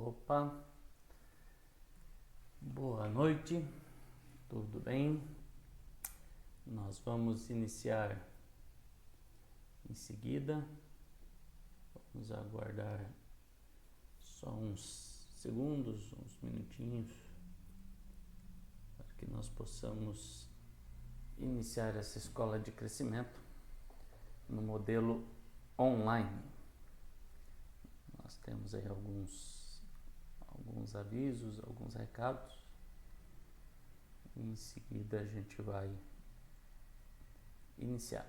Opa, boa noite, tudo bem? Nós vamos iniciar em seguida, vamos aguardar só uns segundos, uns minutinhos, para que nós possamos iniciar essa escola de crescimento no modelo online. Nós temos aí alguns avisos, alguns recados. Em seguida a gente vai iniciar.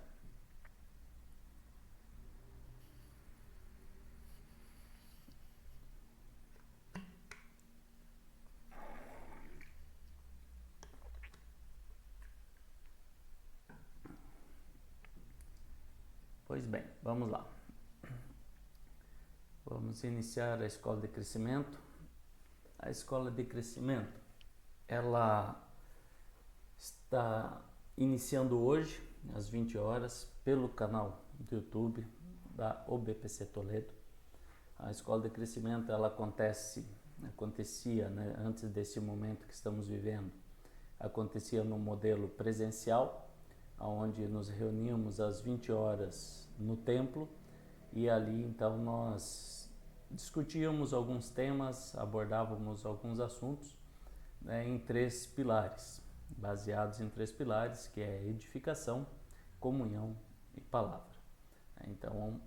Pois bem, vamos lá. Vamos iniciar a escola de crescimento. A escola de crescimento, ela está iniciando hoje, às 20 horas, pelo canal do YouTube da OBPC Toledo. A escola de crescimento, ela acontecia, né, antes desse momento que estamos vivendo, acontecia no modelo presencial, onde nos reuníamos às 20 horas no templo, e ali então nós discutíamos alguns temas, abordávamos alguns assuntos, né, em 3 pilares, baseados em 3 pilares, que é edificação, comunhão e palavra. Então,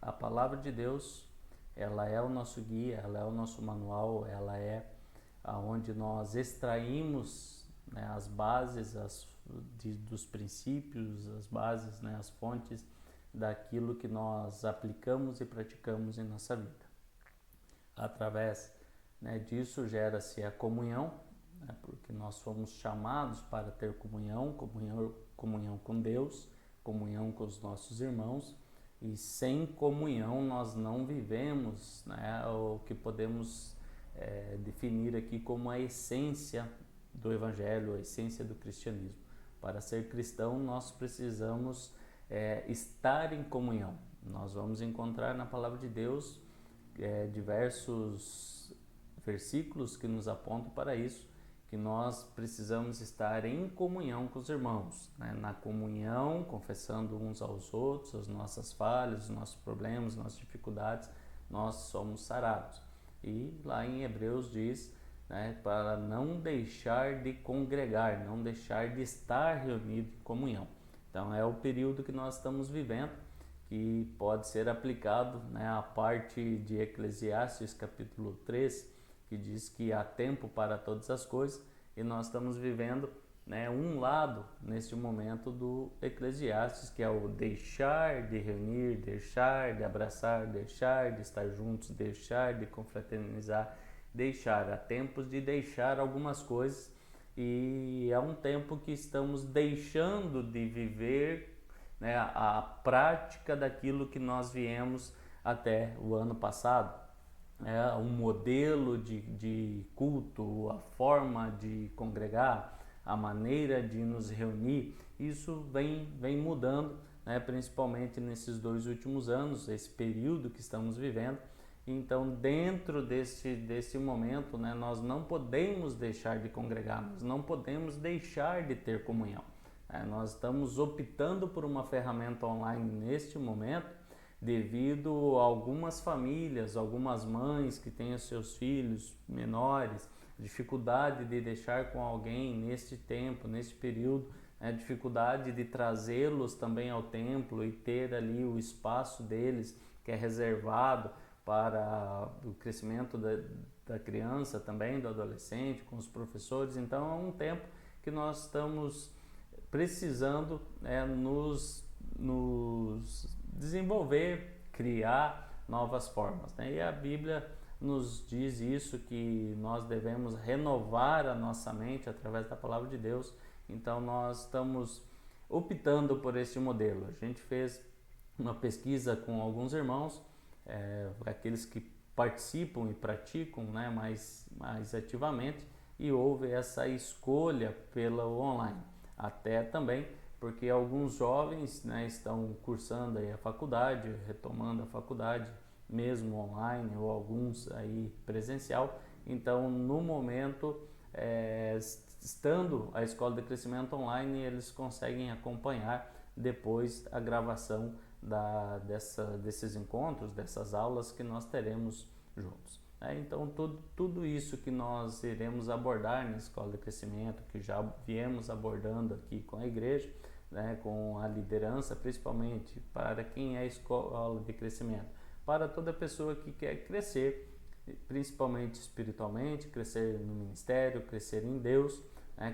a palavra de Deus, ela é o nosso guia, ela é o nosso manual, ela é aonde nós extraímos, né, as bases dos princípios, as bases, né, as fontes daquilo que nós aplicamos e praticamos em nossa vida. Através, né, disso gera-se a comunhão, né, porque nós fomos chamados para ter comunhão com Deus, comunhão com os nossos irmãos, e sem comunhão nós não vivemos, né, o que podemos definir aqui como a essência do Evangelho, a essência do cristianismo. Para ser cristão nós precisamos estar em comunhão. Nós vamos encontrar na palavra de Deus diversos versículos que nos apontam para isso, que nós precisamos estar em comunhão com os irmãos, né? Na comunhão, confessando uns aos outros as nossas falhas, os nossos problemas, as nossas dificuldades, nós somos sarados. E lá em Hebreus diz, né, para não deixar de congregar, não deixar de estar reunido em comunhão. Então é o período que nós estamos vivendo, que pode ser aplicado, né, a parte de Eclesiastes capítulo 3, que diz que há tempo para todas as coisas, e nós estamos vivendo, né, um lado neste momento do Eclesiastes, que é o deixar de reunir, deixar de abraçar, deixar de estar juntos, deixar de confraternizar, há tempos de deixar algumas coisas, e é um tempo que estamos deixando de viver, né, a prática daquilo que nós viemos até o ano passado. Um modelo de culto, a forma de congregar, a maneira de nos reunir, isso vem mudando, né, principalmente nesses 2 últimos anos, esse período que estamos vivendo. Então, dentro desse momento, né, nós não podemos deixar de congregar, nós não podemos deixar de ter comunhão. Nós estamos optando por uma ferramenta online neste momento, devido a algumas famílias, algumas mães que têm os seus filhos menores, dificuldade de deixar com alguém neste tempo, neste período, né, dificuldade de trazê-los também ao templo e ter ali o espaço deles que é reservado para o crescimento da criança também, do adolescente, com os professores. Então é um tempo que nós estamos precisando nos desenvolver, criar novas formas, né? E a Bíblia nos diz isso, que nós devemos renovar a nossa mente através da palavra de Deus. Então nós estamos optando por esse modelo. A gente fez uma pesquisa com alguns irmãos, aqueles que participam e praticam, né, mais ativamente, e houve essa escolha pelo online. Até também porque alguns jovens, né, estão cursando aí a faculdade, retomando a faculdade, mesmo online ou alguns aí presencial. Então, no momento, estando a Escola de Crescimento online, eles conseguem acompanhar depois a gravação desses encontros, dessas aulas que nós teremos juntos. Então, tudo isso que nós iremos abordar na Escola de Crescimento, que já viemos abordando aqui com a igreja, com a liderança, principalmente para quem é Escola de Crescimento, para toda pessoa que quer crescer, principalmente espiritualmente, crescer no ministério, crescer em Deus,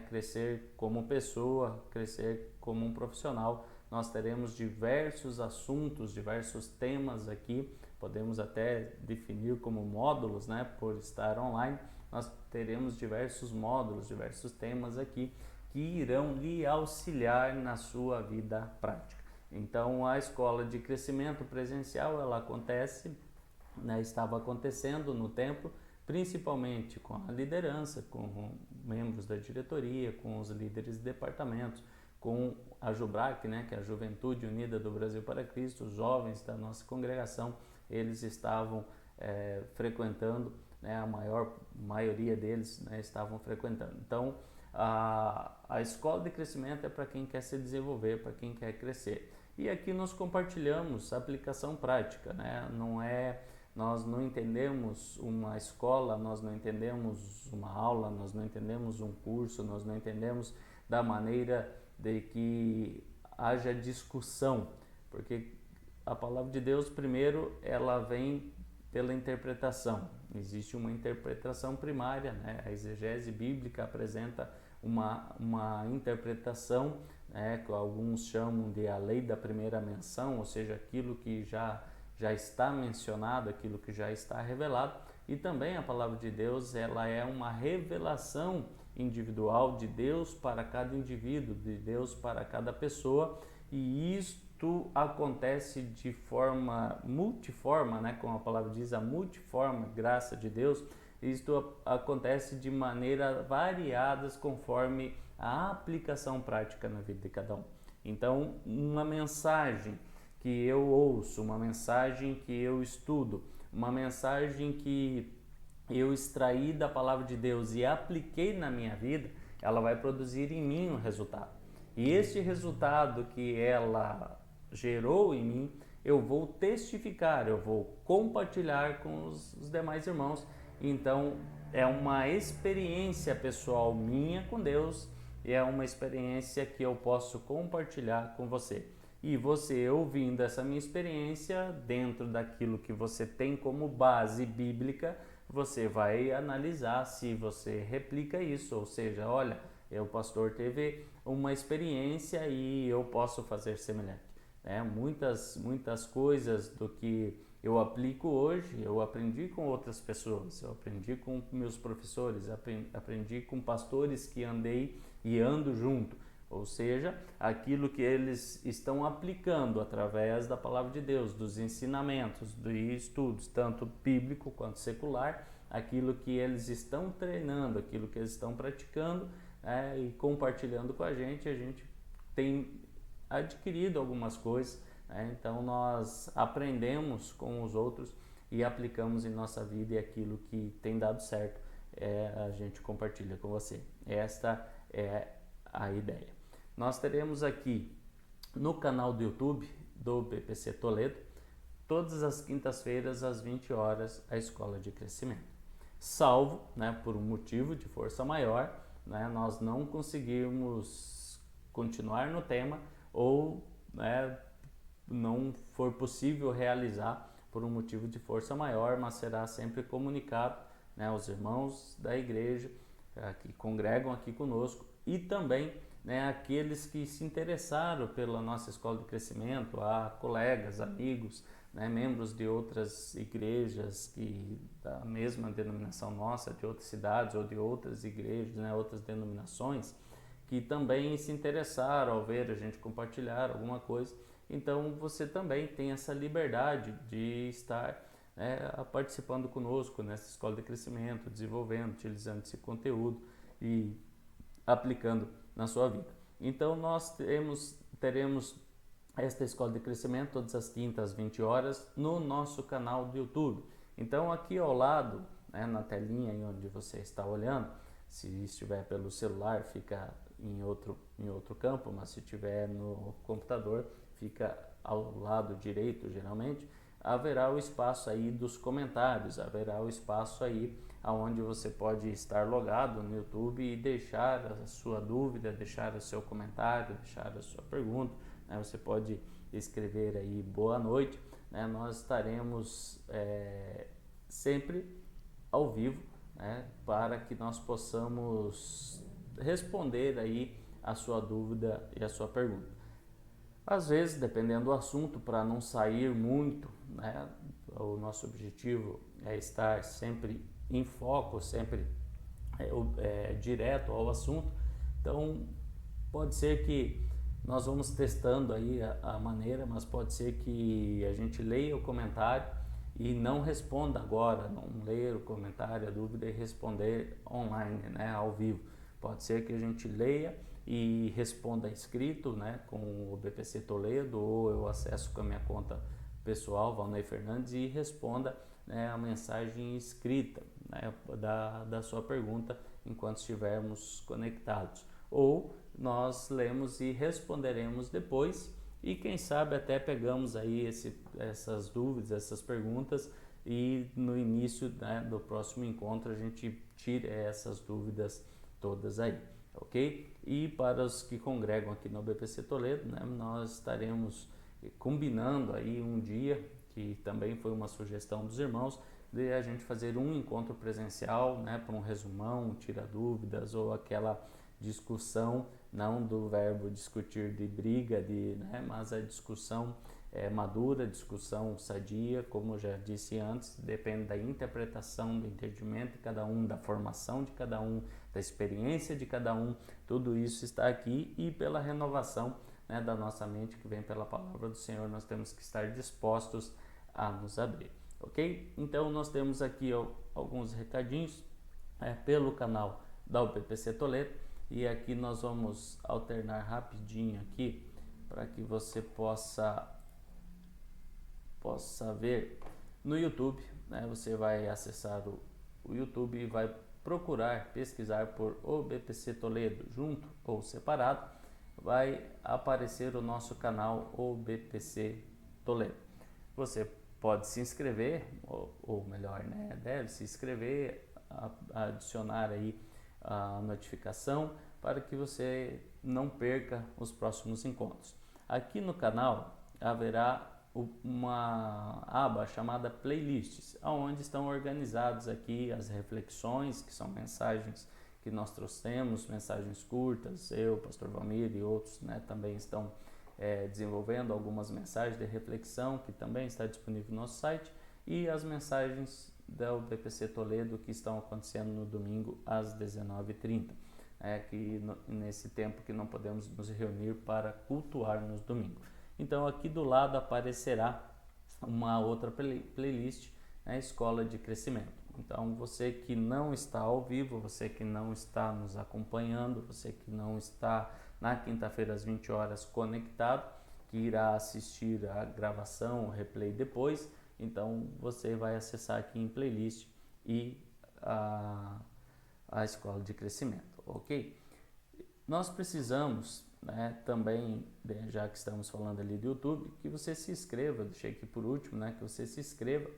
crescer como pessoa, crescer como um profissional. Nós teremos diversos assuntos, diversos temas aqui, podemos até definir como módulos, por estar online. Nós teremos diversos módulos, diversos temas aqui que irão lhe auxiliar na sua vida prática. Então, a Escola de Crescimento presencial, ela estava acontecendo no templo, principalmente com a liderança, com membros da diretoria, com os líderes de departamentos, com a JUBRAC, que é a Juventude Unida do Brasil para Cristo, os jovens da nossa congregação, eles estavam frequentando, a maioria deles estavam frequentando. Então, a Escola de Crescimento é para quem quer se desenvolver, para quem quer crescer. E aqui nós compartilhamos aplicação prática, nós não entendemos uma escola, nós não entendemos uma aula, nós não entendemos um curso, nós não entendemos da maneira de que haja discussão, porque a palavra de Deus, primeiro, ela vem pela interpretação. Existe uma interpretação primária, a exegese bíblica apresenta uma interpretação, que alguns chamam de a lei da primeira menção, ou seja, aquilo que já está mencionado, aquilo que já está revelado, e também a palavra de Deus, ela é uma revelação individual de Deus para cada indivíduo, de Deus para cada pessoa, e isto acontece de forma multiforme, como a palavra diz, a multiforme graça de Deus. Isto acontece de maneira variadas conforme a aplicação prática na vida de cada um. Então, uma mensagem que eu ouço, uma mensagem que eu estudo, uma mensagem que eu extraí da palavra de Deus e apliquei na minha vida, ela vai produzir em mim um resultado. E este resultado que ela gerou em mim, eu vou testificar, eu vou compartilhar com os demais irmãos. Então, é uma experiência pessoal minha com Deus e é uma experiência que eu posso compartilhar com você. E você, ouvindo essa minha experiência, dentro daquilo que você tem como base bíblica, você vai analisar se você replica isso, ou seja, olha, o pastor teve uma experiência e eu posso fazer semelhante. Muitas coisas do que eu aplico hoje, eu aprendi com outras pessoas, eu aprendi com meus professores, aprendi com pastores que andei e ando junto. Ou seja, aquilo que eles estão aplicando através da palavra de Deus, dos ensinamentos, dos estudos, tanto bíblico quanto secular, aquilo que eles estão treinando, aquilo que eles estão praticando e compartilhando com a gente tem adquirido algumas coisas, então nós aprendemos com os outros e aplicamos em nossa vida, e aquilo que tem dado certo a gente compartilha com você. Esta é a ideia. Nós teremos aqui no canal do YouTube do BPC Toledo, todas as quintas-feiras às 20 horas, a Escola de Crescimento. Salvo, por um motivo de força maior, nós não conseguirmos continuar no tema ou não for possível realizar por um motivo de força maior, mas será sempre comunicado aos irmãos da igreja que congregam aqui conosco e também aqueles que se interessaram pela nossa Escola de Crescimento, a colegas, amigos, membros de outras igrejas da mesma denominação nossa, de outras cidades ou de outras igrejas, outras denominações, que também se interessaram ao ver a gente compartilhar alguma coisa. Então você também tem essa liberdade de estar participando conosco nessa Escola de Crescimento, desenvolvendo, utilizando esse conteúdo e aplicando na sua vida. Então nós teremos esta Escola de Crescimento todas as quintas às 20 horas no nosso canal do YouTube. Então aqui ao lado, né, na telinha aí onde você está olhando, se estiver pelo celular fica em outro campo, mas se estiver no computador fica ao lado direito geralmente, haverá o espaço aí dos comentários, haverá o espaço aí onde você pode estar logado no YouTube e deixar a sua dúvida, deixar o seu comentário, deixar a sua pergunta, né? Você pode escrever aí boa noite, né? Nós estaremos sempre ao vivo, né? Para que nós possamos responder aí a sua dúvida e a sua pergunta. Às vezes, dependendo do assunto, para não sair muito, né, o nosso objetivo é estar sempre em foco, sempre direto ao assunto. Então, pode ser que nós vamos testando aí a maneira, mas pode ser que a gente leia o comentário e não responda agora, não ler o comentário, a dúvida e responder online, né, ao vivo. Pode ser que a gente leia e responda escrito, né, com o BPC Toledo, ou eu acesso com a minha conta pessoal, Valnei Fernandes, e responda, né, a mensagem escrita, né, da sua pergunta enquanto estivermos conectados. Ou nós lemos e responderemos depois e quem sabe até pegamos aí essas dúvidas, essas perguntas e no início, né, do próximo encontro a gente tire essas dúvidas todas aí, ok? E para os que congregam aqui no BPC Toledo, né, nós estaremos combinando aí um dia, que também foi uma sugestão dos irmãos, de a gente fazer um encontro presencial, né, para um resumão, tira dúvidas ou aquela discussão, não do verbo discutir de briga, né, mas a discussão madura, discussão sadia, como eu já disse antes, depende da interpretação, do entendimento de cada um, da formação de cada um, da experiência de cada um, tudo isso está aqui e pela renovação, né, da nossa mente que vem pela palavra do Senhor, nós temos que estar dispostos a nos abrir, ok? Então nós temos aqui alguns recadinhos pelo canal da UPPC Toledo e aqui nós vamos alternar rapidinho aqui para que você possa ver no YouTube, né? Você vai acessar o YouTube e vai procurar, pesquisar por OBPC Toledo junto ou separado, vai aparecer o nosso canal OBPC Toledo. Você pode se inscrever, ou melhor, né, deve se inscrever, adicionar aí a notificação para que você não perca os próximos encontros. Aqui no canal haverá uma aba chamada playlists, onde estão organizados aqui as reflexões, que são mensagens que nós trouxemos, mensagens curtas, eu, Pastor Valmir e outros, né, também estão desenvolvendo algumas mensagens de reflexão que também está disponível no nosso site e as mensagens da UBPC Toledo que estão acontecendo no domingo às 19h30, que nesse tempo que não podemos nos reunir para cultuar nos domingos. Então aqui do lado aparecerá uma outra playlist, né, Escola de Crescimento. Então você que não está ao vivo, você que não está nos acompanhando, você que não está na quinta-feira às 20 horas conectado, que irá assistir a gravação, o replay depois, então você vai acessar aqui em playlist e a Escola de Crescimento, ok? Nós precisamos, né, também, já que estamos falando ali do YouTube, que você se inscreva, deixei aqui por último, né, que você se inscreva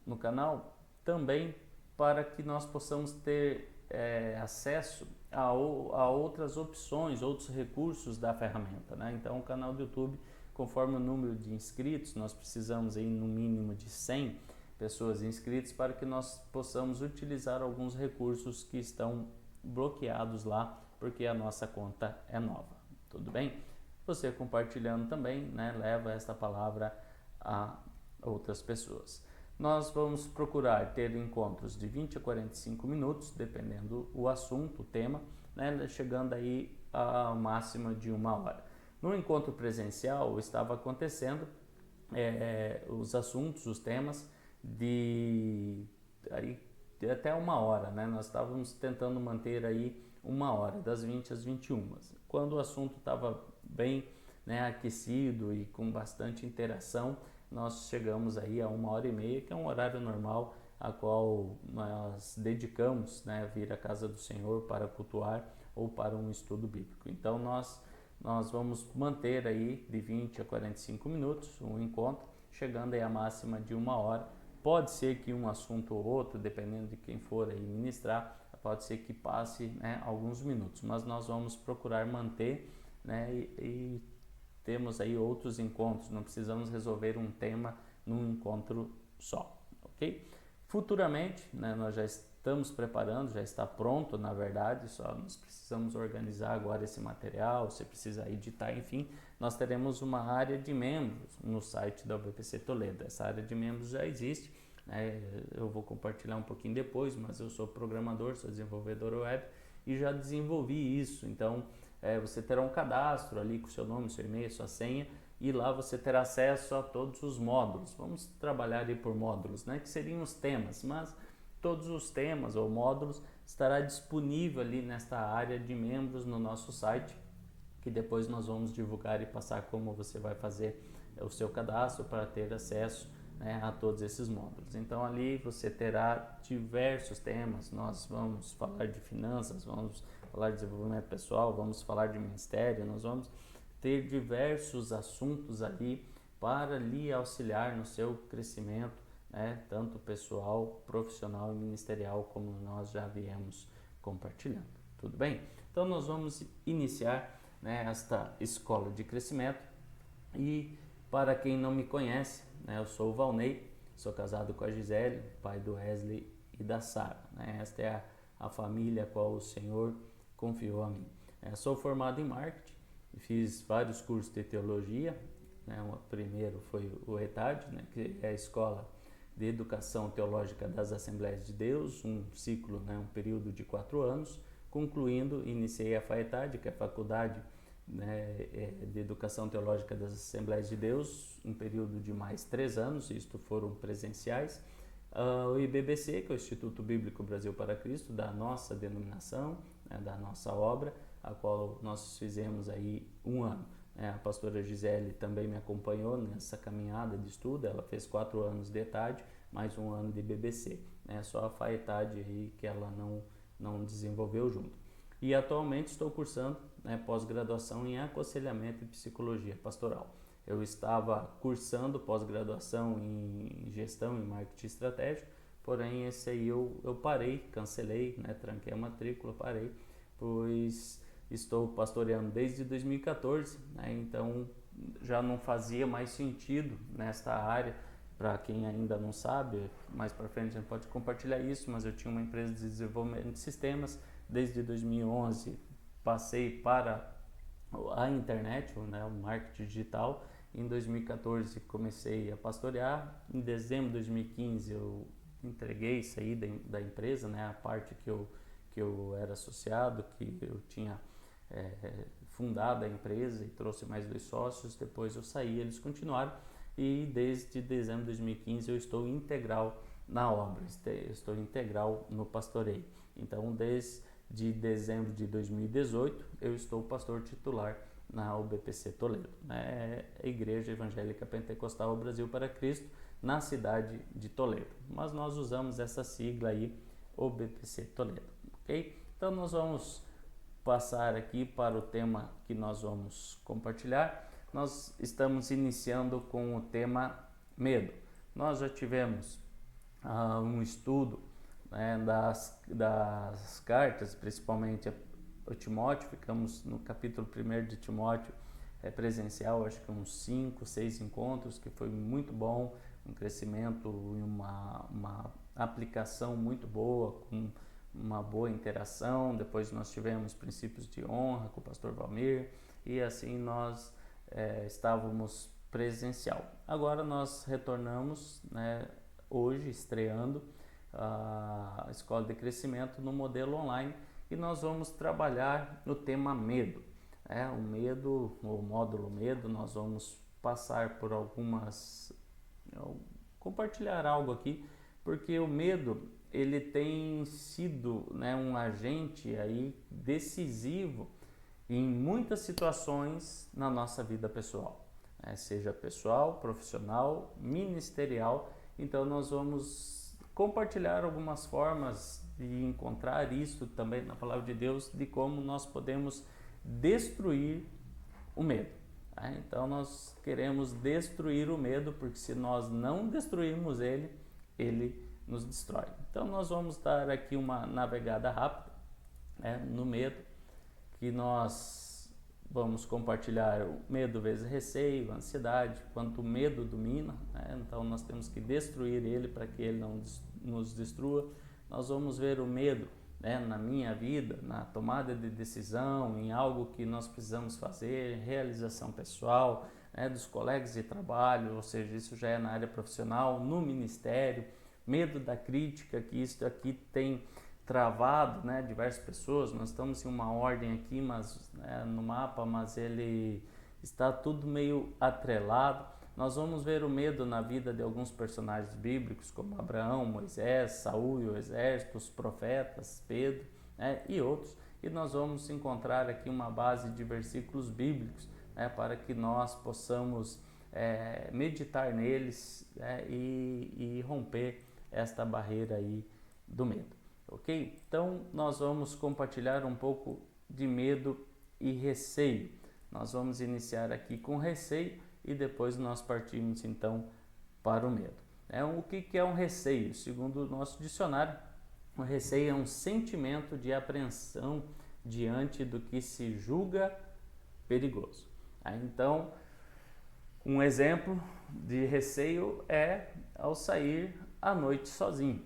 no canal, também para que nós possamos ter acesso a outras opções, outros recursos da ferramenta, né? Então o canal do YouTube, conforme o número de inscritos, nós precisamos aí no mínimo de 100 pessoas inscritas para que nós possamos utilizar alguns recursos que estão bloqueados lá, porque a nossa conta é nova, tudo bem? Você compartilhando também, né, leva esta palavra a outras pessoas. Nós vamos procurar ter encontros de 20 a 45 minutos, dependendo o assunto, o tema, né, chegando aí a máxima de 1 hora. No encontro presencial estava acontecendo os assuntos, os temas de até 1 hora, né? Nós estávamos tentando manter aí 1 hora, das 20 às 21. Quando o assunto estava bem, né, aquecido e com bastante interação, nós chegamos aí a 1 hora e meia, que é um horário normal a qual nós dedicamos, né, a vir à casa do Senhor para cultuar ou para um estudo bíblico. Então nós vamos manter aí de 20 a 45 minutos um encontro, chegando aí a máxima de 1 hora. Pode ser que um assunto ou outro, dependendo de quem for aí ministrar, pode ser que passe, né, alguns minutos, mas nós vamos procurar manter, né, e temos aí outros encontros, não precisamos resolver um tema num encontro só, ok? Futuramente, né, nós já estamos preparando, já está pronto, na verdade, só nós precisamos organizar agora esse material, você precisa editar, enfim, nós teremos uma área de membros no site da UBPC Toledo. Essa área de membros já existe, né, eu vou compartilhar um pouquinho depois, mas eu sou programador, sou desenvolvedor web e já desenvolvi isso, então você terá um cadastro ali com o seu nome, seu e-mail, sua senha, e lá você terá acesso a todos os módulos. Vamos trabalhar aí por módulos, né, que seriam os temas, mas todos os temas ou módulos estará disponível ali nesta área de membros no nosso site, que depois nós vamos divulgar e passar como você vai fazer o seu cadastro para ter acesso, né, a todos esses módulos. Então ali você terá diversos temas, nós vamos falar de finanças, vamos falar de desenvolvimento pessoal, vamos falar de ministério, nós vamos ter diversos assuntos ali para lhe auxiliar no seu crescimento, né, tanto pessoal, profissional e ministerial, como nós já viemos compartilhando. Tudo bem? Então nós vamos iniciar, né, esta escola de crescimento. E para quem não me conhece, né, eu sou o Valnei, sou casado com a Gisele, pai do Wesley e da Sara, né? Esta é a família a qual o Senhor confiou a mim. Sou formado em marketing, fiz vários cursos de teologia, né? O primeiro foi o ETAD, né, que é a Escola de Educação Teológica das Assembleias de Deus, um ciclo, né, um período de 4 anos. Concluindo, iniciei a FAETAD, que é a Faculdade, né, de Educação Teológica das Assembleias de Deus, um período de mais 3 anos, isto foram presenciais. O IBBC, que é o Instituto Bíblico Brasil para Cristo, da nossa denominação, né, da nossa obra, a qual nós fizemos aí 1 ano. A pastora Gisele também me acompanhou nessa caminhada de estudo, ela fez 4 anos de ETAD, mais 1 ano de IBBC, né, só a FAETAD aí que ela não desenvolveu junto. E atualmente estou cursando, né, pós-graduação em aconselhamento e psicologia pastoral. Eu estava cursando pós-graduação em gestão e marketing estratégico, porém esse aí eu parei, cancelei, né, tranquei a matrícula, parei, pois estou pastoreando desde 2014, né, então já não fazia mais sentido nesta área. Para quem ainda não sabe, mais para frente a gente pode compartilhar isso, mas eu tinha uma empresa de desenvolvimento de sistemas. Desde 2011 passei para a internet, né, o marketing digital. Em 2014 comecei a pastorear. Em dezembro de 2015 eu entreguei, saí da empresa, né, a parte que eu era associado, que eu tinha fundado a empresa e trouxe mais 2 sócios. Depois eu saí, eles continuaram. E desde dezembro de 2015 eu estou integral na obra, estou integral no pastoreio. Então, desde dezembro de 2018, eu estou pastor titular na UBPC Toledo, né? A Igreja Evangélica Pentecostal Brasil para Cristo, na cidade de Toledo. Mas nós usamos essa sigla aí, UBPC Toledo, ok? Então, nós vamos passar aqui para o tema que nós vamos compartilhar. Nós estamos iniciando com o tema medo. Nós já tivemos um estudo, né, das cartas, principalmente a Timóteo. Ficamos no capítulo 1 de Timóteo presencial, acho que uns 5, 6 encontros, que foi muito bom, um crescimento e uma aplicação muito boa, com uma boa interação. Depois nós tivemos princípios de honra com o pastor Valmir, e assim nós estávamos presencial. Agora nós retornamos, né, hoje, estreando a Escola de Crescimento no modelo online, e nós vamos trabalhar no tema medo. O medo, o módulo medo, nós vamos passar por compartilhar algo aqui, porque o medo, ele tem sido, né, um agente aí decisivo em muitas situações na nossa vida pessoal, né? Seja pessoal, profissional, ministerial. Então nós vamos compartilhar algumas formas de encontrar isso também na palavra de Deus, de como nós podemos destruir o medo. Então nós queremos destruir o medo, porque se nós não destruirmos ele, ele nos destrói. Então nós vamos dar aqui uma navegada rápida, no medo, que nós vamos compartilhar o medo vezes receio, ansiedade, quanto o medo domina, né? Então nós temos que destruir ele para que ele não nos destrua. Nós vamos ver o medo, né, na minha vida, na tomada de decisão, em algo que nós precisamos fazer, realização pessoal, né, dos colegas de trabalho, ou seja, isso já é na área profissional, no ministério, medo da crítica, que isso aqui tem travado, né, diversas pessoas. Nós estamos em uma ordem aqui, mas no mapa, mas ele está tudo meio atrelado. Nós vamos ver o medo na vida de alguns personagens bíblicos, como Abraão, Moisés, Saul e o exército, os profetas, Pedro, né, e outros. E nós vamos encontrar aqui uma base de versículos bíblicos, né, para que nós possamos meditar neles, e romper esta barreira aí do medo. Ok? Então nós vamos compartilhar um pouco de medo e receio. Nós vamos iniciar aqui com receio e depois nós partimos então para o medo. O que é um receio? Segundo o nosso dicionário, o receio é um sentimento de apreensão diante do que se julga perigoso. Então, um exemplo de receio é ao sair à noite sozinho.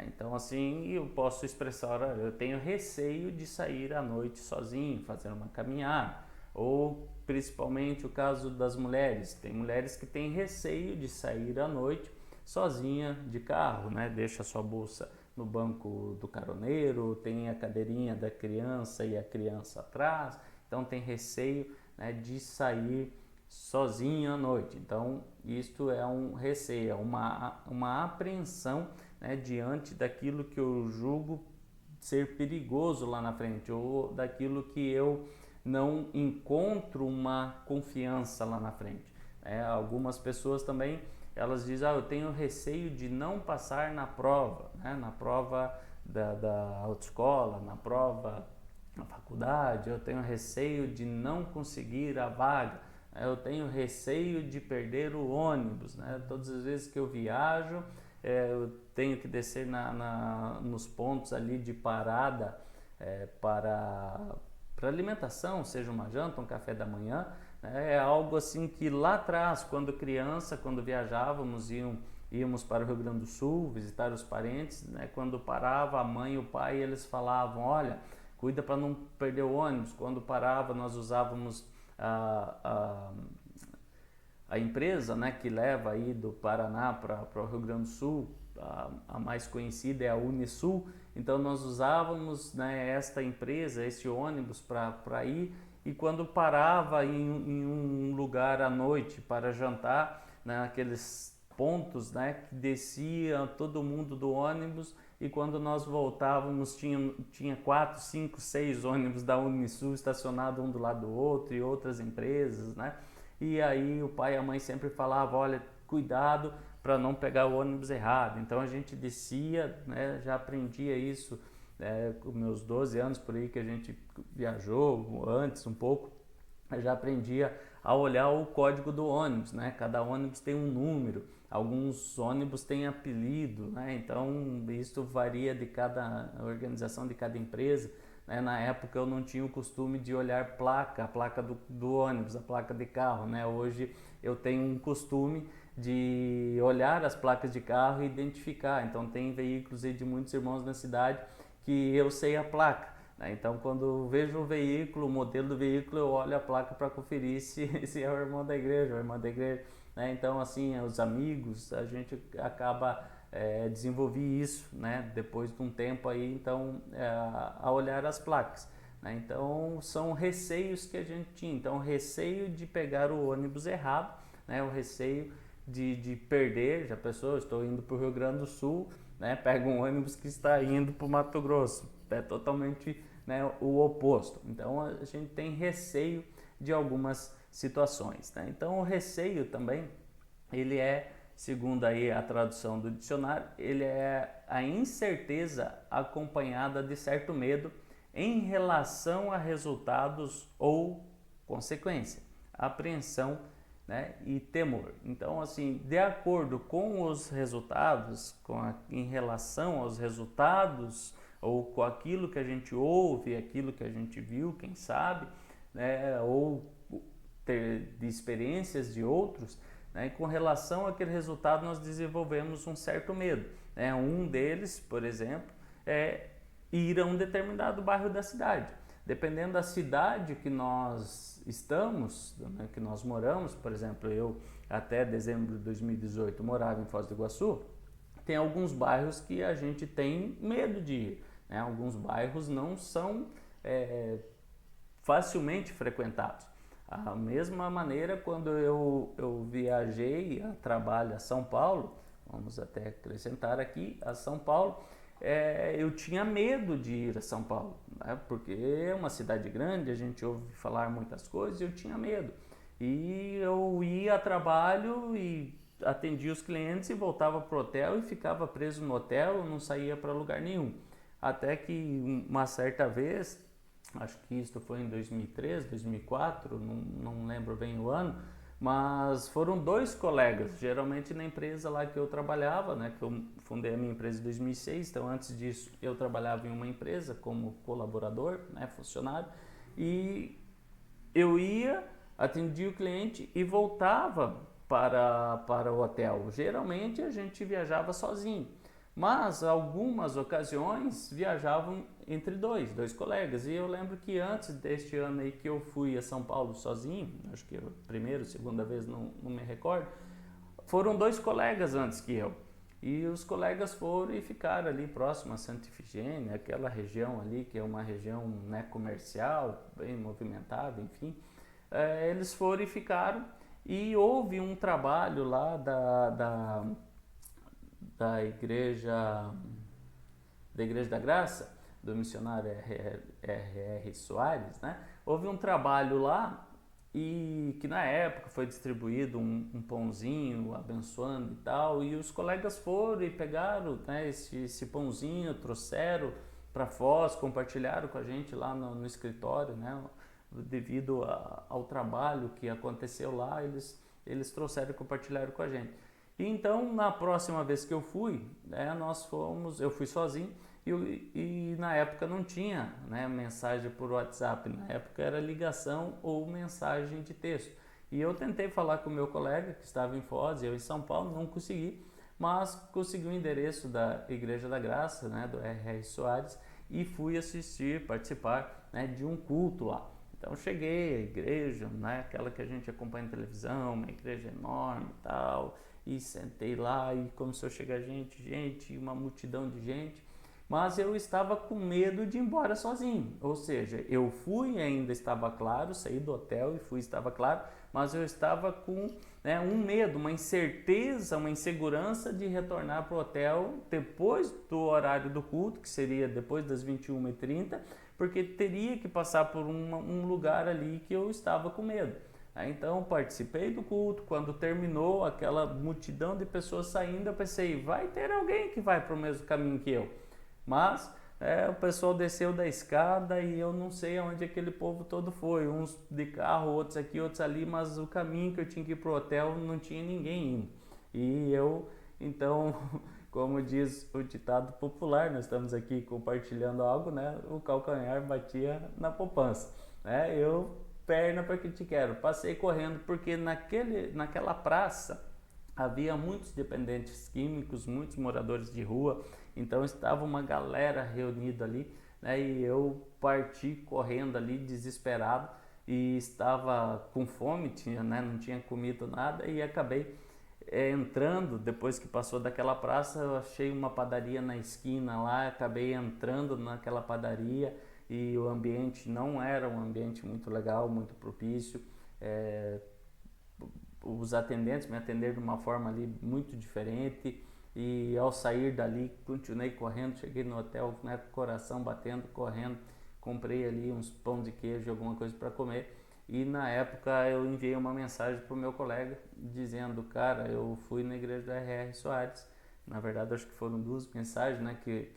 Então, assim, eu posso expressar, eu tenho receio de sair à noite sozinho, fazer uma caminhada. Ou, principalmente, o caso das mulheres. Tem mulheres que têm receio de sair à noite sozinha de carro, né? Deixa a sua bolsa no banco do caroneiro, tem a cadeirinha da criança e a criança atrás. Então, tem receio, né, de sair sozinho à noite. Então, isto é um receio, é uma apreensão, né, diante daquilo que eu julgo ser perigoso lá na frente, ou daquilo que eu não encontro uma confiança lá na frente. Algumas pessoas também, elas dizem, eu tenho receio de não passar na prova, né, na prova da autoescola, na prova na faculdade, eu tenho receio de não conseguir a vaga, eu tenho receio de perder o ônibus, né? Todas as vezes que eu viajo, eu tenho que descer nos pontos ali de parada para alimentação, seja uma janta, um café da manhã. É algo assim que lá atrás, quando criança, quando viajávamos, íamos para o Rio Grande do Sul visitar os parentes, né? Quando parava a mãe e o pai, eles falavam, olha, cuida para não perder o ônibus. Quando parava, nós usávamos a empresa, né, que leva aí do Paraná para o Rio Grande do Sul, a mais conhecida é a Unisul. Então nós usávamos, né, esta empresa, esse ônibus para ir, e quando parava em um lugar à noite para jantar, naqueles pontos, né, que descia todo mundo do ônibus, e quando nós voltávamos tinha 4, 5, 6 ônibus da Unisul estacionados um do lado do outro, e outras empresas, né? E aí o pai e a mãe sempre falavam, olha, cuidado para não pegar o ônibus errado. Então a gente descia, né, já aprendia isso com meus 12 anos por aí, que a gente viajou antes um pouco, eu já aprendia a olhar o código do ônibus, né? Cada ônibus tem um número, alguns ônibus têm apelido, né? Então isso varia de cada organização, de cada empresa. Na época eu não tinha o costume de olhar a placa do ônibus, a placa de carro, né? Hoje eu tenho um costume de olhar as placas de carro e identificar. Então tem veículos aí de muitos irmãos na cidade que eu sei a placa, né? Então quando eu vejo o veículo, o modelo do veículo, eu olho a placa para conferir se é o irmão da igreja ou a irmã da igreja, né? Então assim, os amigos, a gente acaba desenvolvi isso, né, depois de um tempo aí, então, a olhar as placas, né? Então são receios que a gente tinha. Então, receio de pegar o ônibus errado, né, o receio de perder. Já pensou, estou indo para o Rio Grande do Sul, né, pega um ônibus que está indo para o Mato Grosso. É totalmente, né, o oposto. Então a gente tem receio de algumas situações, né? Então o receio também, ele é, segundo aí a tradução do dicionário, ele é a incerteza acompanhada de certo medo em relação a resultados ou consequência, apreensão, né, e temor. Então, assim, de acordo com os resultados, em relação aos resultados ou com aquilo que a gente ouve, aquilo que a gente viu, quem sabe, né, ou de experiências de outros, né, com relação àquele resultado nós desenvolvemos um certo medo, né? Um deles, por exemplo, é ir a um determinado bairro da cidade. Dependendo da cidade que nós estamos, né, que nós moramos, por exemplo, eu até dezembro de 2018 morava em Foz do Iguaçu, tem alguns bairros que a gente tem medo de ir, né? Alguns bairros não são facilmente frequentados. A mesma maneira, quando eu viajei a trabalho a São Paulo, vamos até acrescentar aqui, a São Paulo, eu tinha medo de ir a São Paulo, né? Porque é uma cidade grande, a gente ouve falar muitas coisas e eu tinha medo. E eu ia a trabalho e atendia os clientes e voltava para o hotel e ficava preso no hotel, não saía para lugar nenhum. Até que uma certa vez, acho que isso foi em 2003, 2004, não lembro bem o ano, mas foram dois colegas, geralmente na empresa lá que eu trabalhava, né, que eu fundei a minha empresa em 2006, então antes disso eu trabalhava em uma empresa como colaborador, né, funcionário, e eu ia, atendia o cliente e voltava para o hotel. Geralmente a gente viajava sozinho, mas algumas ocasiões viajavam entre dois colegas. E eu lembro que antes deste ano aí que eu fui a São Paulo sozinho, acho que a primeira, segunda vez, não me recordo, foram dois colegas antes que eu. E os colegas foram e ficaram ali próximo a Santa Ifigênia, aquela região ali que é uma região, né, comercial, bem movimentada, enfim. Eles foram e ficaram e houve um trabalho lá da Igreja da Graça, do missionário R.R. Soares, né? Houve um trabalho lá e que na época foi distribuído um pãozinho abençoando e tal, e os colegas foram e pegaram, né, esse pãozinho, trouxeram para Foz, compartilharam com a gente lá no escritório, né? Devido ao trabalho que aconteceu lá, eles trouxeram e compartilharam com a gente. E então, na próxima vez que eu fui, né, eu fui sozinho e na época não tinha, né, mensagem por WhatsApp, na época era ligação ou mensagem de texto. E eu tentei falar com o meu colega que estava em Foz, eu em São Paulo, não consegui, mas consegui o endereço da Igreja da Graça, né, do R.R. Soares, e fui participar, né, de um culto lá. Então cheguei à igreja, né, aquela que a gente acompanha na televisão, uma igreja enorme e tal, e sentei lá e começou a chegar gente, uma multidão de gente, mas eu estava com medo de ir embora sozinho, ou seja, eu fui, ainda estava claro, saí do hotel e fui, estava claro, mas eu estava com, né, um medo, uma incerteza, uma insegurança de retornar para o hotel depois do horário do culto, que seria depois das 21h30, porque teria que passar por um lugar ali que eu estava com medo. Então participei do culto, quando terminou aquela multidão de pessoas saindo, eu pensei, vai ter alguém que vai para o mesmo caminho que eu. Mas o pessoal desceu da escada e eu não sei aonde aquele povo todo foi, uns de carro, outros aqui, outros ali, mas o caminho que eu tinha que ir para o hotel não tinha ninguém indo. E eu, então, como diz o ditado popular, nós estamos aqui compartilhando algo, né? O calcanhar batia na poupança, né? Eu, perna para que te quero, passei correndo porque naquela praça havia muitos dependentes químicos, muitos moradores de rua, então estava uma galera reunida ali, né? E eu parti correndo ali desesperado e estava com fome, né? Não tinha comido nada e acabei entrando, depois que passou daquela praça, eu achei uma padaria na esquina lá, acabei entrando naquela padaria e o ambiente não era um ambiente muito legal, muito propício. Os atendentes me atenderam de uma forma ali muito diferente, E ao sair dali, continuei correndo, cheguei no hotel, né, com o coração batendo, correndo, comprei ali uns pão de queijo, alguma coisa para comer. E na época eu enviei uma mensagem para o meu colega dizendo, cara, eu fui na igreja da R.R. Soares. Na verdade, acho que foram 2 mensagens, né, que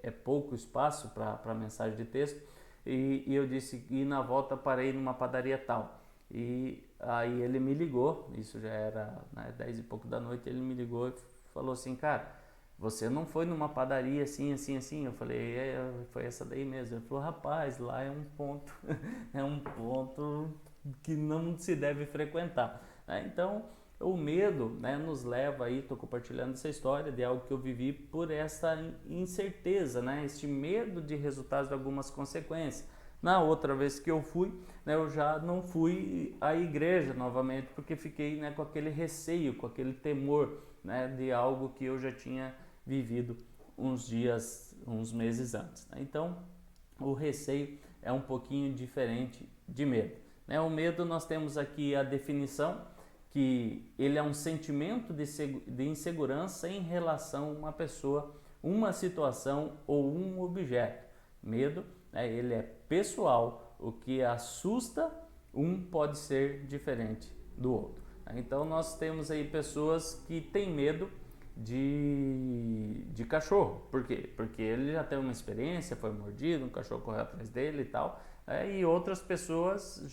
é pouco espaço para mensagem de texto. E eu disse, e na volta parei numa padaria tal. E aí ele me ligou, isso já era, né, 10 e pouco da noite, ele me ligou e falou assim, cara, você não foi numa padaria assim, assim, assim? Eu falei, foi essa daí mesmo. Ele falou, rapaz, lá é um ponto, é um ponto que não se deve frequentar. Então, o medo, né, nos leva aí, estou compartilhando essa história de algo que eu vivi por essa incerteza, né, este medo de resultados de algumas consequências. Na outra vez que eu fui, né, eu já não fui à igreja novamente, porque fiquei, né, com aquele receio, com aquele temor, né, de algo que eu já tinha vivido uns dias, uns meses antes. Né? Então, o receio é um pouquinho diferente de medo. Né? O medo, nós temos aqui a definição, que ele é um sentimento de insegurança em relação a uma pessoa, uma situação ou um objeto. Medo, né, ele é pessoal, o que assusta um pode ser diferente do outro. Então nós temos aí pessoas que têm medo de cachorro. Por quê? Porque ele já tem uma experiência, foi mordido, um cachorro correu atrás dele e tal. E outras pessoas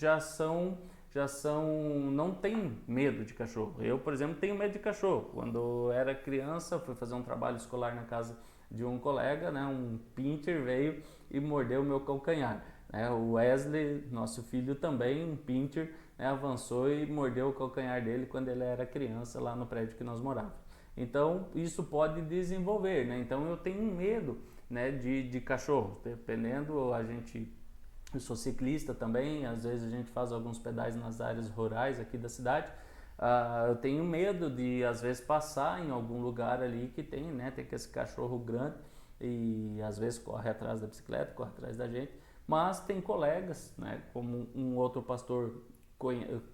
não têm medo de cachorro. Eu, por exemplo, tenho medo de cachorro. Quando eu era criança, fui fazer um trabalho escolar na casa de um colega, né, um pincher veio e mordeu o meu calcanhar. O Wesley, nosso filho também, um pincher, né, avançou e mordeu o calcanhar dele quando ele era criança lá no prédio que nós morávamos. Então isso pode desenvolver, né? Então eu tenho medo, né, de cachorro. Dependendo, eu sou ciclista também, às vezes a gente faz alguns pedais nas áreas rurais aqui da cidade. Eu tenho medo de às vezes passar em algum lugar ali que tem, né, tem esse cachorro grande e às vezes corre atrás da bicicleta, corre atrás da gente. Mas tem colegas, né, como um outro pastor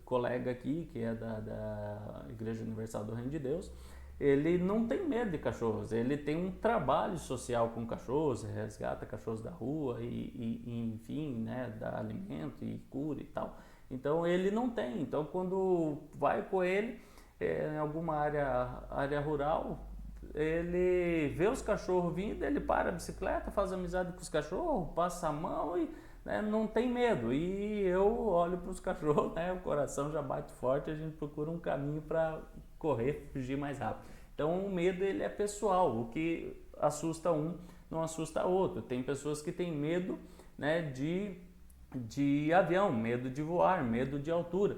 colega aqui, que é da Igreja Universal do Reino de Deus, ele não tem medo de cachorros, ele tem um trabalho social com cachorros, resgata cachorros da rua e enfim, né, dá alimento e cura e tal. Então ele não tem, então quando vai com ele em alguma área rural, ele vê os cachorros vindo, ele para a bicicleta, faz amizade com os cachorros, passa a mão e, né, não tem medo. E eu olho para os cachorros, né, o coração já bate forte, a gente procura um caminho para correr, fugir mais rápido. Então o medo, ele é pessoal, o que assusta um não assusta outro. Tem pessoas que têm medo, né, de avião, medo de voar, medo de altura.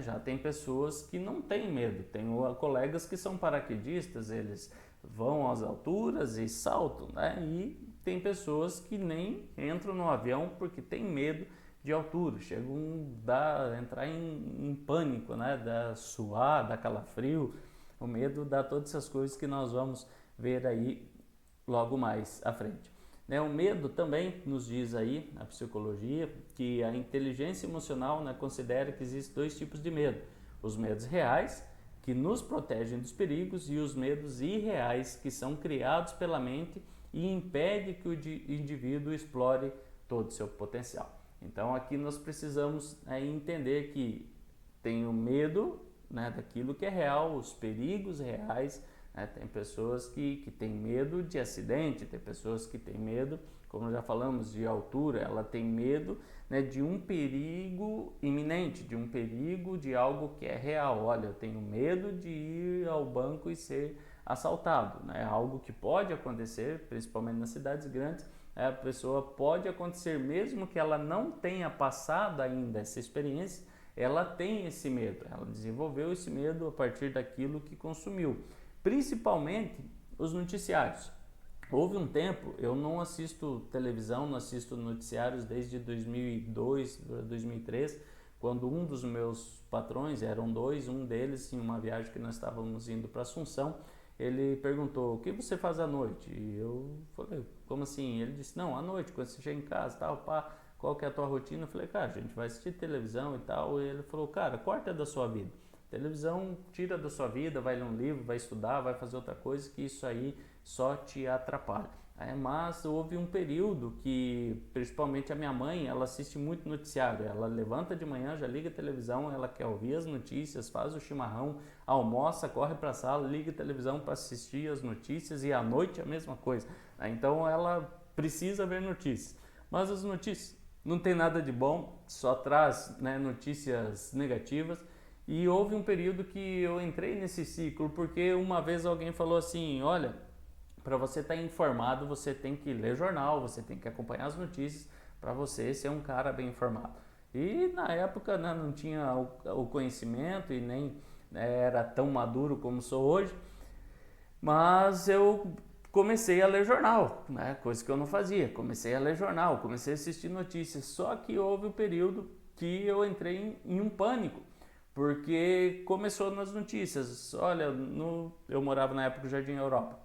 Já tem pessoas que não têm medo, tem colegas que são paraquedistas, eles vão às alturas e saltam, né? E tem pessoas que nem entram no avião porque tem medo de altura, chegam a entrar em pânico, né? Dá suar, dá calafrio, o medo dá todas essas coisas que nós vamos ver aí logo mais à frente. O medo também nos diz aí, a psicologia, que a inteligência emocional, né, considera que existem 2 tipos de medo. Os medos reais, que nos protegem dos perigos, e os medos irreais, que são criados pela mente e impedem que o indivíduo explore todo o seu potencial. Então aqui nós precisamos entender que tem o medo, né, daquilo que é real, os perigos reais. Tem pessoas que têm medo de acidente, tem pessoas que têm medo, como já falamos, de altura, ela tem medo, né, de um perigo iminente, de um perigo de algo que é real. Olha, eu tenho medo de ir ao banco e ser assaltado, né? Algo que pode acontecer, principalmente nas cidades grandes. A pessoa pode acontecer, mesmo que ela não tenha passado ainda essa experiência, ela tem esse medo, ela desenvolveu esse medo a partir daquilo que consumiu. Principalmente os noticiários. Houve um tempo, eu não assisto televisão, não assisto noticiários desde 2002, 2003, quando um dos meus patrões, eram 2, um deles, em uma viagem que nós estávamos indo para Assunção, ele perguntou, o que você faz à noite? E eu falei, como assim? Ele disse, não, à noite, quando você chega em casa, tal, pá, qual que é a tua rotina? Eu falei, cara, a gente vai assistir televisão e tal. E ele falou, cara, corta da sua vida. Televisão tira da sua vida, vai ler um livro, vai estudar, vai fazer outra coisa, que isso aí só te atrapalha. Mas houve um período que, principalmente a minha mãe, ela assiste muito noticiário. Ela levanta de manhã, já liga a televisão, ela quer ouvir as notícias, faz o chimarrão, almoça, corre para a sala, liga a televisão para assistir as notícias, e à noite a mesma coisa. Então ela precisa ver notícias. Mas as notícias não tem nada de bom, só traz, né, notícias negativas. E houve um período que eu entrei nesse ciclo, porque uma vez alguém falou assim, olha, para você estar informado, você tem que ler jornal, você tem que acompanhar as notícias para você ser um cara bem informado. E na época, né, não tinha o conhecimento e nem, né, era tão maduro como sou hoje, mas eu comecei a ler jornal, né, coisa que eu não fazia. Comecei a ler jornal, comecei a assistir notícias, só que houve um período que eu entrei em um pânico, porque começou nas notícias. Olha, eu morava na época no Jardim Europa,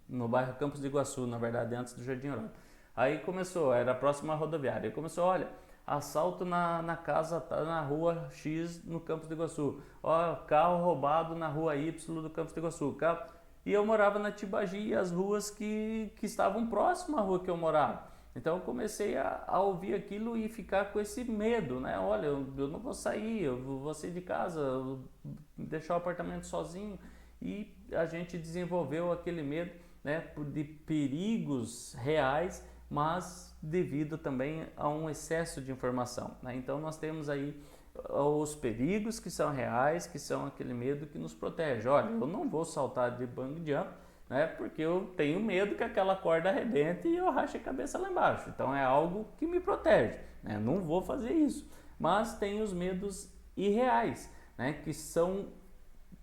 no bairro Campos do Iguaçu, na verdade, antes do Jardim Europa. Aí começou, era próximo à rodoviária, aí começou, olha, assalto na casa, na rua X no Campos do Iguaçu, ó, carro roubado na rua Y do Campos do Iguaçu, e eu morava na Tibagi, as ruas que estavam próximas à rua que eu morava. Então eu comecei a ouvir aquilo e ficar com esse medo, né? Olha, eu não vou sair, eu vou sair de casa, deixar o apartamento sozinho. E a gente desenvolveu aquele medo, né, de perigos reais, mas devido também a um excesso de informação, né? Então nós temos aí os perigos que são reais, que são aquele medo que nos protege. Olha, eu não vou saltar de bungee jump, né, porque eu tenho medo que aquela corda arrebente e eu rache a cabeça lá embaixo. Então é algo que me protege, né? Não vou fazer isso. Mas tem os medos irreais, né, que são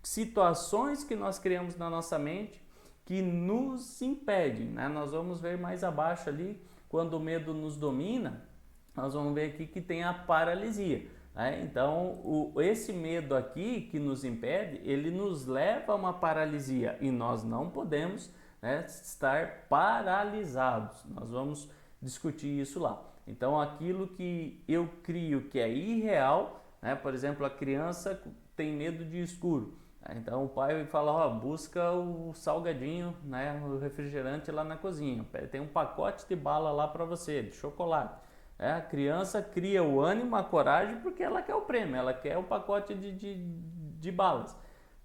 situações que nós criamos na nossa mente que nos impedem, né? Nós vamos ver mais abaixo ali, quando o medo nos domina, nós vamos ver aqui que tem a paralisia, né? Então, esse medo aqui que nos impede, ele nos leva a uma paralisia e nós não podemos, né, estar paralisados. Nós vamos discutir isso lá. Então, aquilo que eu crio que é irreal, né? Por exemplo, a criança tem medo de escuro. Então o pai fala, ó, busca o salgadinho, né, o refrigerante lá na cozinha, tem um pacote de bala lá para você, de chocolate. A criança cria o ânimo, a coragem, porque ela quer o prêmio, ela quer o pacote de balas.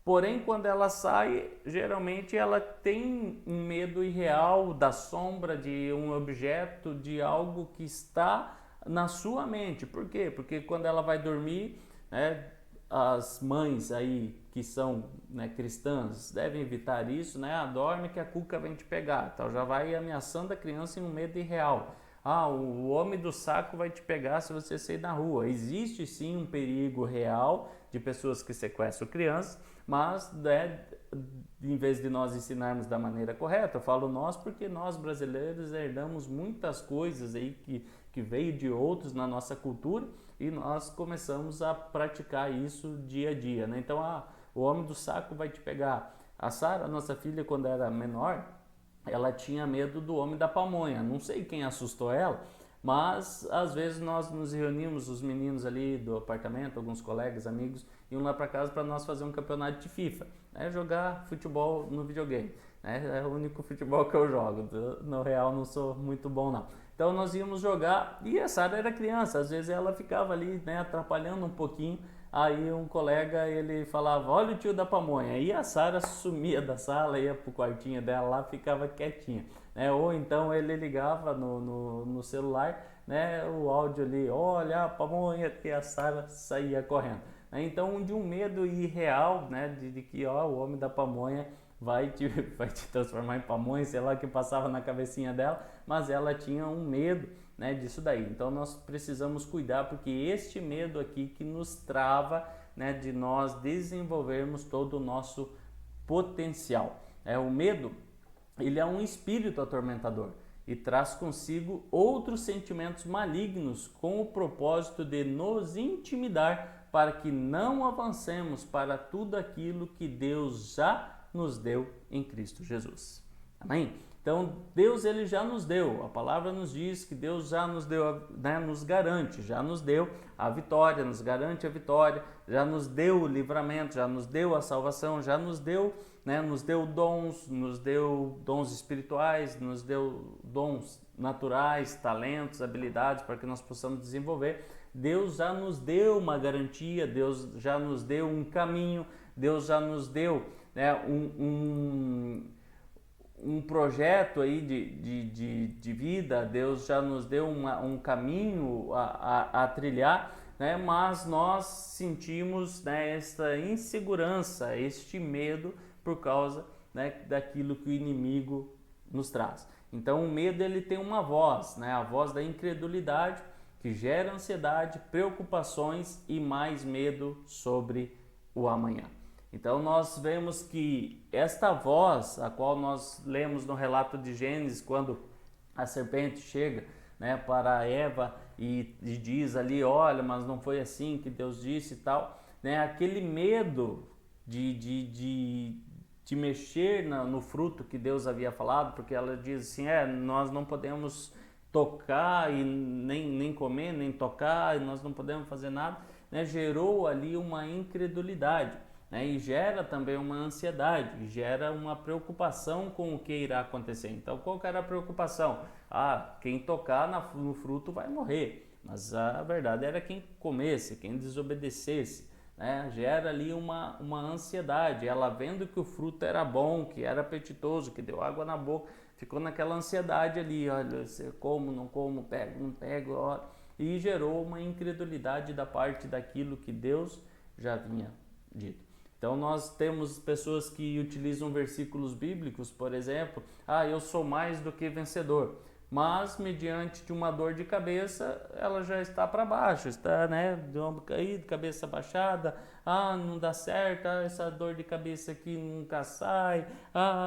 Porém, quando ela sai, geralmente ela tem um medo irreal da sombra, de um objeto, de algo que está na sua mente. Por quê? Porque quando ela vai dormir, né, as mães aí que são, né, cristãs devem evitar isso, né? Dorme que a cuca vem te pegar, então já vai ameaçando a criança em um medo irreal. O homem do saco vai te pegar se você sair na rua. Existe sim um perigo real de pessoas que sequestram crianças, mas, né, em vez de nós ensinarmos da maneira correta, eu falo nós porque nós brasileiros herdamos muitas coisas aí que veio de outros na nossa cultura e nós começamos a praticar isso dia a dia, né? Então, o homem do saco vai te pegar. A Sara, nossa filha, quando era menor, ela tinha medo do homem da pamonha. Não sei quem assustou ela, mas às vezes nós nos reunimos, os meninos ali do apartamento, alguns colegas, amigos, iam lá para casa para nós fazer um campeonato de FIFA, né? Jogar futebol no videogame, né? É o único futebol que eu jogo. No real não sou muito bom não. Então nós íamos jogar e a Sara era criança, às vezes ela ficava ali, né, atrapalhando um pouquinho. Aí um colega, ele falava, olha o tio da pamonha, e a Sara sumia da sala, ia pro quartinho dela lá, ficava quietinha, né? Ou então ele ligava no celular, né, o áudio ali, olha a pamonha, que a Sara saía correndo. Então, de um medo irreal, né, de que o homem da pamonha vai te transformar em pamonha, sei lá o que passava na cabecinha dela, mas ela tinha um medo, né, disso daí. Então nós precisamos cuidar, porque este medo aqui que nos trava, né, de nós desenvolvermos todo o nosso potencial. O medo, ele é um espírito atormentador e traz consigo outros sentimentos malignos com o propósito de nos intimidar para que não avancemos para tudo aquilo que Deus já nos deu em Cristo Jesus. Amém? Então Deus ele já nos deu, a palavra nos diz que Deus já nos deu, né, nos garante, já nos deu a vitória, nos garante a vitória, já nos deu o livramento, já nos deu a salvação, já nos deu, né, nos deu dons espirituais, nos deu dons naturais, talentos, habilidades para que nós possamos desenvolver. Deus já nos deu uma garantia, Deus já nos deu um caminho, Deus já nos deu, né, um projeto aí de vida, Deus já nos deu um caminho a trilhar, né? Mas nós sentimos, né, esta insegurança, este medo por causa, né, daquilo que o inimigo nos traz. Então o medo ele tem uma voz, né? A voz da incredulidade que gera ansiedade, preocupações e mais medo sobre o amanhã. Então nós vemos que esta voz, a qual nós lemos no relato de Gênesis, quando a serpente chega, né, para Eva e diz ali, olha, mas não foi assim que Deus disse e tal, né, aquele medo de mexer no fruto que Deus havia falado, porque ela diz assim, nós não podemos tocar e nem comer, nem tocar, e nós não podemos fazer nada, né, gerou ali uma incredulidade. Né, e gera também uma ansiedade, gera uma preocupação com o que irá acontecer. Então, qual que era a preocupação? Quem tocar no fruto vai morrer, mas a verdade era quem comesse, quem desobedecesse. Né? Gera ali uma ansiedade, ela vendo que o fruto era bom, que era apetitoso, que deu água na boca, ficou naquela ansiedade ali, olha, como, não como, pego, não pego, olha, e gerou uma incredulidade da parte daquilo que Deus já havia dito. Então nós temos pessoas que utilizam versículos bíblicos, por exemplo, eu sou mais do que vencedor, mas mediante de uma dor de cabeça, ela já está para baixo, está, né, de ombro caído, cabeça baixada, não dá certo, essa dor de cabeça aqui nunca sai,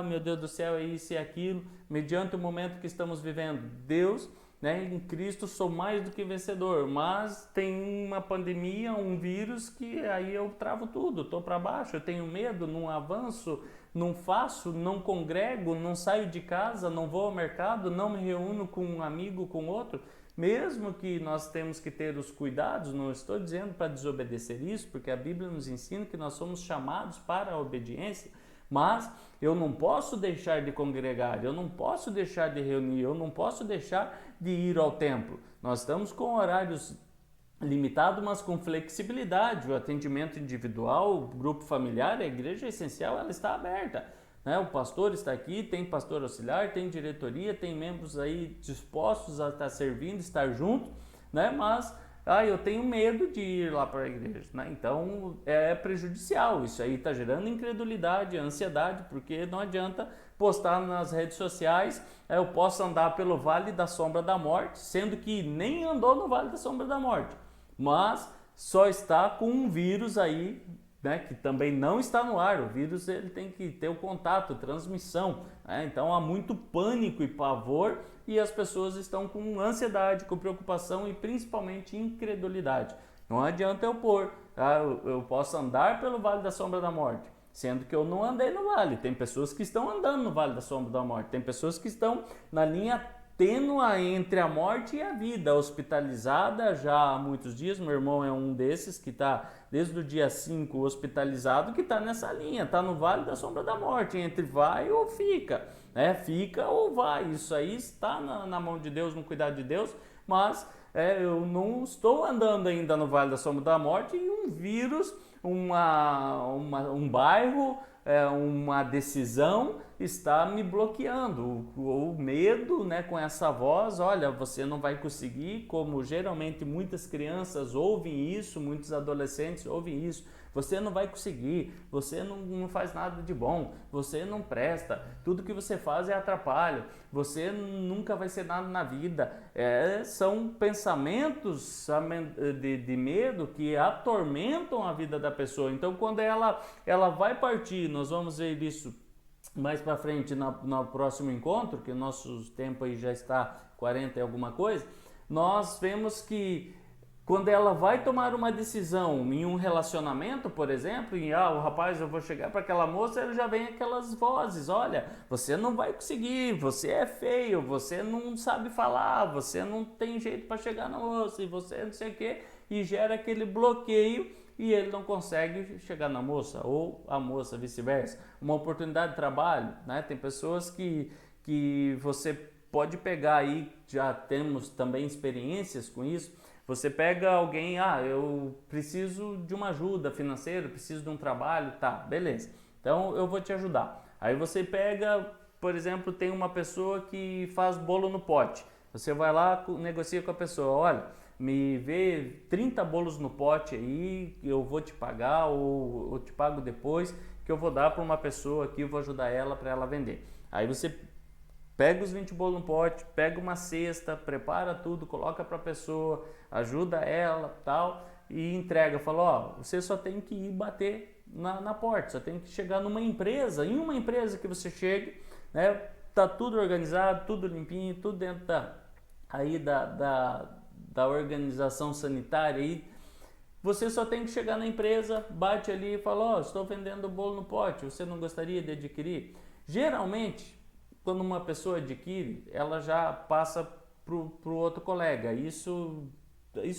meu Deus do céu, é isso e aquilo, mediante o momento que estamos vivendo. Deus, né, em Cristo sou mais do que vencedor, mas tem uma pandemia, um vírus que aí eu travo tudo, estou para baixo, eu tenho medo, não avanço, não faço, não congrego, não saio de casa, não vou ao mercado, não me reúno com um amigo, com outro. Mesmo que nós temos que ter os cuidados, não estou dizendo para desobedecer isso, porque a Bíblia nos ensina que nós somos chamados para a obediência, mas eu não posso deixar de congregar, eu não posso deixar de reunir, eu não posso deixar de ir ao templo. Nós estamos com horários limitados, mas com flexibilidade. O atendimento individual, o grupo familiar, a igreja essencial, ela está aberta. Né? O pastor está aqui, tem pastor auxiliar, tem diretoria, tem membros aí dispostos a estar servindo, estar junto, né? Mas eu tenho medo de ir lá para a igreja, né? Então é prejudicial, isso aí está gerando incredulidade, ansiedade, porque não adianta postar nas redes sociais, eu posso andar pelo vale da sombra da morte, sendo que nem andou no vale da sombra da morte, mas só está com um vírus aí, né, que também não está no ar. O vírus ele tem que ter o contato, transmissão, né? Então há muito pânico e pavor e as pessoas estão com ansiedade, com preocupação e principalmente incredulidade. Não adianta eu eu posso andar pelo vale da sombra da morte, sendo que eu não andei no vale. Tem pessoas que estão andando no vale da sombra da morte, tem pessoas que estão na linha tênua entre a morte e a vida, hospitalizada já há muitos dias. Meu irmão é um desses que está desde o dia 5 hospitalizado, que está nessa linha, está no vale da sombra da morte, entre vai ou fica, né? Fica ou vai, isso aí está na mão de Deus, no cuidado de Deus, mas eu não estou andando ainda no vale da sombra da morte e um vírus, um bairro, uma decisão está me bloqueando. O medo, né, com essa voz, olha, você não vai conseguir, como geralmente muitas crianças ouvem isso, muitos adolescentes ouvem isso, você não vai conseguir, você não faz nada de bom, você não presta, tudo que você faz é atrapalho, você nunca vai ser nada na vida. São pensamentos de medo que atormentam a vida da pessoa. Então quando ela vai partir, nós vamos ver isso mais para frente no próximo encontro, que o nosso tempo aí já está 40 e alguma coisa, nós vemos que Quando ela vai tomar uma decisão em um relacionamento, por exemplo, e o rapaz, eu vou chegar para aquela moça, ele já vem aquelas vozes, olha, você não vai conseguir, você é feio, você não sabe falar, você não tem jeito para chegar na moça, e você não sei o quê, e gera aquele bloqueio e ele não consegue chegar na moça, ou a moça vice-versa. Uma oportunidade de trabalho, né? Tem pessoas que você pode pegar aí, já temos também experiências com isso. Você pega alguém, eu preciso de uma ajuda financeira, preciso de um trabalho, tá, beleza. Então eu vou te ajudar. Aí você pega, por exemplo, tem uma pessoa que faz bolo no pote. Você vai lá, negocia com a pessoa, olha, me vê 30 bolos no pote aí, eu vou te pagar ou eu te pago depois, que eu vou dar para uma pessoa aqui, eu vou ajudar ela para ela vender. Aí você pega os 20 bolos no pote, pega uma cesta, prepara tudo, coloca para a pessoa, ajuda ela, tal, e entrega. Fala, você só tem que ir bater na porta, só tem que chegar numa empresa, em uma empresa que você chegue, né, tá tudo organizado, tudo limpinho, tudo dentro da organização sanitária aí. Você só tem que chegar na empresa, bate ali e fala, estou vendendo bolo no pote, você não gostaria de adquirir? Geralmente, quando uma pessoa adquire, ela já passa para o outro colega. Isso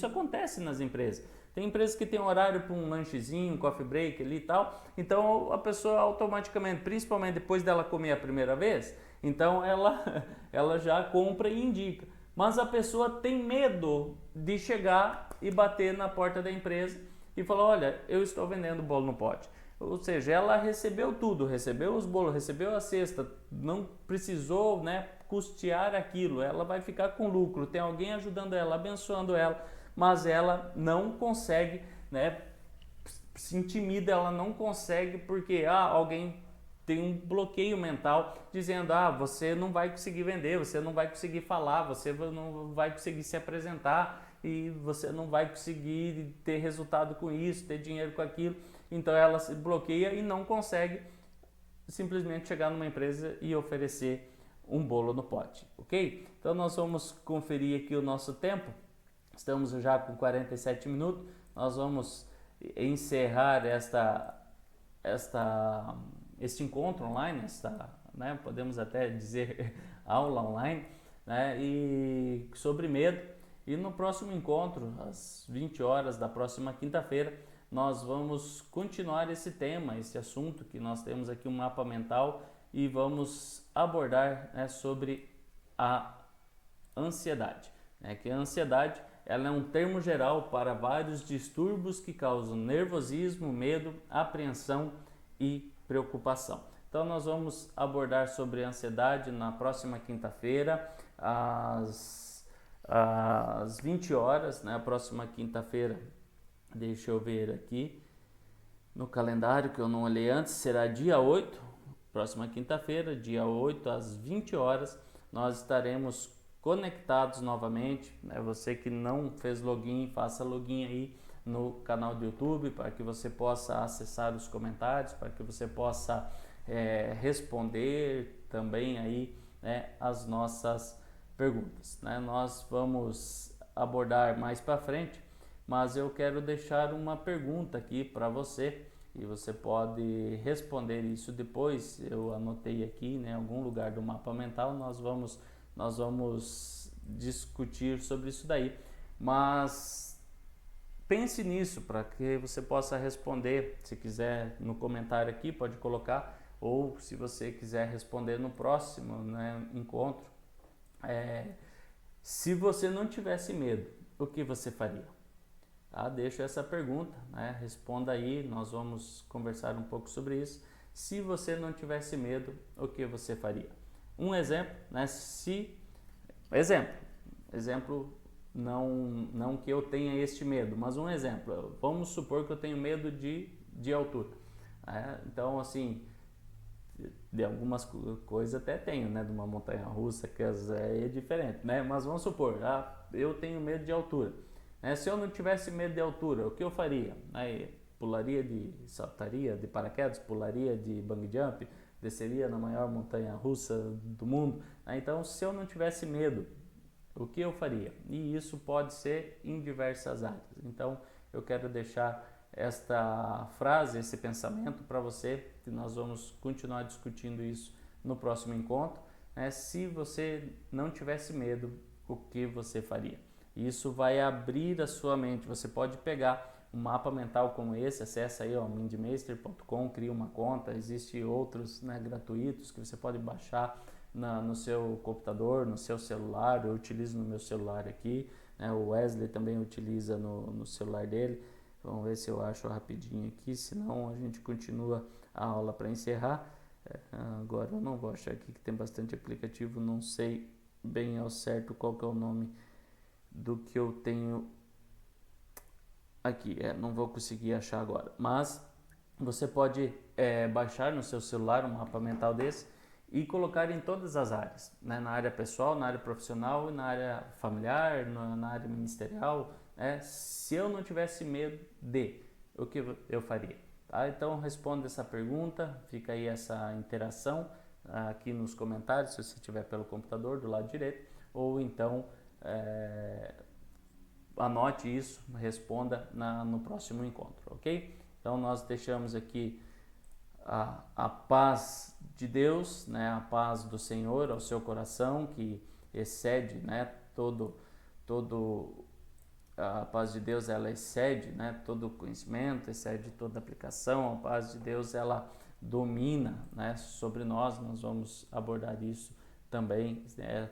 acontece nas empresas. Tem empresas que tem horário para um lanchezinho, um coffee break ali e tal. Então a pessoa automaticamente, principalmente depois dela comer a primeira vez, então ela já compra e indica. Mas a pessoa tem medo de chegar e bater na porta da empresa e falar, olha, eu estou vendendo bolo no pote. Ou seja, ela recebeu tudo, recebeu os bolos, recebeu a cesta, não precisou, né, custear aquilo, ela vai ficar com lucro, tem alguém ajudando ela, abençoando ela, mas ela não consegue, né, se intimida, ela não consegue porque alguém tem um bloqueio mental dizendo, você não vai conseguir vender, você não vai conseguir falar, você não vai conseguir se apresentar e você não vai conseguir ter resultado com isso, ter dinheiro com aquilo. Então ela se bloqueia e não consegue simplesmente chegar numa empresa e oferecer um bolo no pote, ok? Então nós vamos conferir aqui o nosso tempo, estamos já com 47 minutos, nós vamos encerrar este encontro online, né, podemos até dizer aula online, né, e sobre medo. E no próximo encontro, às 20 horas da próxima quinta-feira, nós vamos continuar esse tema, esse assunto que nós temos aqui, um mapa mental, e vamos abordar, né, sobre a ansiedade. Né, que a ansiedade ela é um termo geral para vários distúrbios que causam nervosismo, medo, apreensão e preocupação. Então nós vamos abordar sobre a ansiedade na próxima quinta-feira, às 20 horas, né? A próxima quinta-feira, deixa eu ver aqui no calendário que eu não olhei antes, será dia 8, próxima quinta-feira, dia 8 às 20 horas, nós estaremos conectados novamente, né? Você que não fez login, faça login aí no canal do YouTube para que você possa acessar os comentários, para que você possa responder também aí, né, as nossas perguntas, né? Nós vamos abordar mais para frente, mas eu quero deixar uma pergunta aqui para você e você pode responder isso depois. Eu anotei aqui, né, em algum lugar do mapa mental, nós vamos discutir sobre isso daí, mas pense nisso para que você possa responder. Se quiser no comentário aqui, pode colocar, ou se você quiser responder no próximo, né, encontro. Se você não tivesse medo, o que você faria? Tá? Deixa essa pergunta, né? Responda aí, nós vamos conversar um pouco sobre isso. Se você não tivesse medo, o que você faria? Um exemplo, né? Exemplo, não que eu tenha este medo, mas um exemplo. Vamos supor que eu tenho medo de altura. Então, assim, de algumas coisas até tenho, né? De uma montanha russa, que é diferente, né? Mas vamos supor, eu tenho medo de altura. Se eu não tivesse medo de altura, o que eu faria? Saltaria de paraquedas, pularia de bungee jump, desceria na maior montanha russa do mundo. Então, se eu não tivesse medo, o que eu faria? E isso pode ser em diversas áreas. Então, eu quero deixar esta frase, esse pensamento para você, que nós vamos continuar discutindo isso no próximo encontro. Se você não tivesse medo, o que você faria? Isso vai abrir a sua mente. Você pode pegar um mapa mental como esse, acessa aí, mindmeister.com, cria uma conta, existem outros, gratuitos que você pode baixar no seu computador, no seu celular. Eu utilizo no meu celular aqui, o Wesley também utiliza no celular dele. Vamos ver se eu acho rapidinho aqui, senão a gente continua a aula para encerrar. Agora eu não vou achar aqui, que tem bastante aplicativo, não sei bem ao certo qual que é o nome do que eu tenho aqui, não vou conseguir achar agora, mas você pode baixar no seu celular um mapa mental desse e colocar em todas as áreas, na área pessoal, na área profissional, na área familiar, na área ministerial. Se eu não tivesse medo o que eu faria? Tá? Então responda essa pergunta, fica aí essa interação aqui nos comentários, se você estiver pelo computador do lado direito, ou então anote isso, responda no próximo encontro, ok? Então nós deixamos aqui a paz de Deus, a paz do Senhor ao seu coração, que excede, todo a paz de Deus, ela excede, todo conhecimento, excede toda aplicação. A paz de Deus, ela domina, sobre nós. Nós vamos abordar isso também,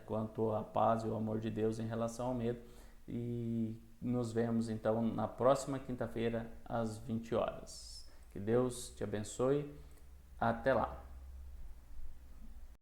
quanto à paz e o amor de Deus em relação ao medo. E nos vemos então na próxima quinta-feira às 20 horas. Que Deus te abençoe. Até lá.